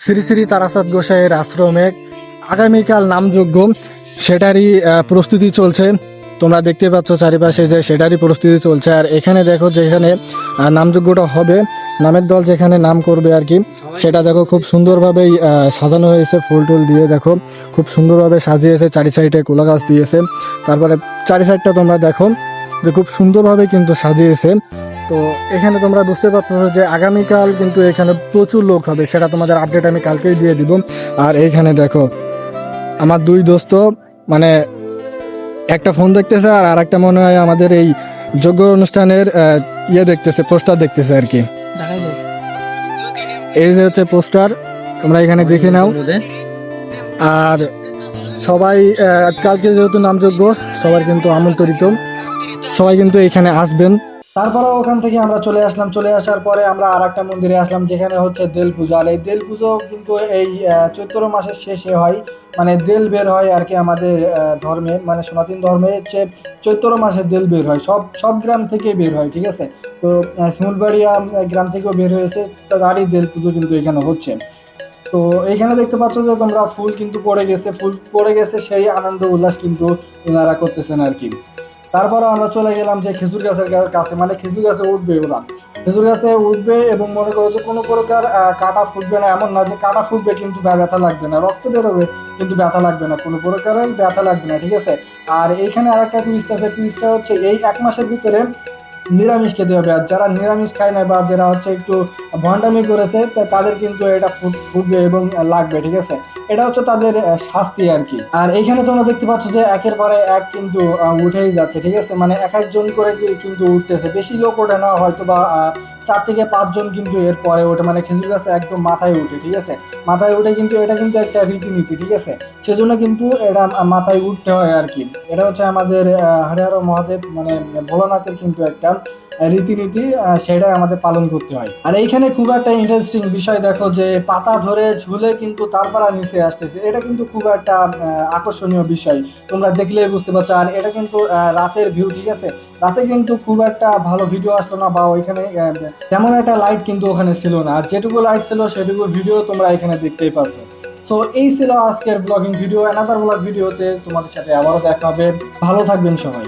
শ্রী শ্রী তারাচাঁদ গোসাইয়ের আশ্রমে আগামীকাল নামযজ্ঞ সেটারই প্রস্তুতি চলছে। তোমরা দেখতে পাচ্ছ চারিপাশে যে সেটারই প্রস্তুতি চলছে। আর এখানে দেখো যেখানে নামযজ্ঞটা হবে, নামের দল যেখানে নাম করবে আর কি, সেটা দেখো খুব সুন্দরভাবেই সাজানো হয়েছে। ফুল টুল দিয়ে দেখো খুব সুন্দরভাবে সাজিয়েছে, চারি সাইডে কোলা গাছ দিয়েছে। তারপরে চারি সাইডটা তোমরা দেখো যে খুব সুন্দরভাবে কিন্তু সাজিয়েছে। তো এখানে তোমরা বুঝতে পারছো যে আগামীকাল কিন্তু এখানে প্রচুর লোক হবে, সেটা তোমাদের আপডেট আমি কালকেই দিয়ে দিব। আর এইখানে দেখো আমার দুই দোস্ত মানে একটা ফোন দেখতেছে আর আরেকটা মনে হয় আমাদের এই যজ্ঞ অনুষ্ঠানের দেখতেছে, পোস্টার দেখতেছে আর কি। এই যে হচ্ছে পোস্টার, তোমরা এখানে দেখে নাও। আর সবাই কালকে যেহেতু নামযজ্ঞ, সবার কিন্তু আমন্ত্রিত, সবাই কিন্তু এখানে আসবেন। তারপরে ওখান থেকে আমরা চলে আসলাম। চলে আসার পরে আমরা আর একটা মন্দিরে আসলাম, যেখানে হচ্ছে দেল পূজা। আর এই দেল পুজো কিন্তু এই চৈত্র মাসের শেষে হয়, মানে দেল বের হয় আর কি। আমাদের ধর্মে মানে সনাতন ধর্মে হচ্ছে চৈত্র মাসে দেল বের হয়, সব গ্রাম থেকে বের হয়, ঠিক আছে। তো শিমুলবাড়িয়া গ্রাম থেকেও বের হয়েছে, তারই দেল পুজো কিন্তু এখানে হচ্ছে। তো এইখানে দেখতে পাচ্ছ যে তোমরা ফুল কিন্তু পড়ে গেছে, সেই আনন্দ উল্লাস কিন্তু এনারা করতেছেন আর কি। তারপরে আমরা চলে গেলাম যে খেজুর গাছের কাছে, মানে খেজুর গাছে উঠবে ওরা, খেজুর গাছে উঠবে এবং মনে করো যে কোনো প্রকার কাটা ফুটবে না, এমন না যে কাটা ফুটবে কিন্তু ব্যথা লাগবে না, রক্ত বেরোবে কিন্তু ব্যথা লাগবে না, কোনো প্রকারের ব্যথা লাগবে না, ঠিক আছে। আর এইখানে আর একটা টুইস্ট আছে, টুইস্টটা হচ্ছে এই 1 মাসের ভিতরে নিরামিষ খেতে হবে। আর যারা নিরামিষ খায় না বা যারা হচ্ছে একটু ভণ্ডামি করেছে তাদের কিন্তু এটা ফুটবে এবং লাগবে, ঠিক আছে। এটা হচ্ছে তাদের শাস্তি আর কি। আর এইখানে তোমরা দেখতে পাচ্ছ যে একের পরে এক কিন্তু উঠেই যাচ্ছে, ঠিক আছে। মানে এক একজন করে কিন্তু উঠতেছে, বেশি লোক ওঠে না, হয়তো বা 4 থেকে 5 জন কিন্তু এর পরে ওঠে, মানে খেজুর গাছে একদম মাথায় উঠে, ঠিক আছে। মাথায় উঠে কিন্তু এটা কিন্তু একটা রীতিনীতি, ঠিক আছে। সেজন্য কিন্তু এটা মাথায় উঠতে হয় আর কি। এটা হচ্ছে আমাদের হরে হর মহাদেব মানে ভোলানাথের কিন্তু একটা রীতিনীতি, সেটাই আমাদের পালন করতে হয়। আর এইখানে খুব একটা ইন্টারেস্টিং বিষয় দেখো যে পাতা ধরে ঝুলে কিন্তু তারপর নিচে আসতেছে, এটা কিন্তু খুব একটা আকর্ষণীয় বিষয়, তোমরা দেখলেই বুঝতে পারছো। আর এটা কিন্তু রাতের ভিউ, ঠিক আছে। রাতে কিন্তু খুব একটা ভালো ভিডিও আসলো না, বা ওইখানে তেমন একটা লাইট কিন্তু ওখানে ছিল না। আর যেটুকু লাইট ছিল সেটুকু ভিডিও তোমরা এখানে দেখতেই পাচ্ছ। সো এই ছিল আজকের ব্লগিং ভিডিও। অ্যানাদার ব্লগ ভিডিওতে তোমাদের সাথে আবারও দেখা হবে। ভালো থাকবেন সবাই।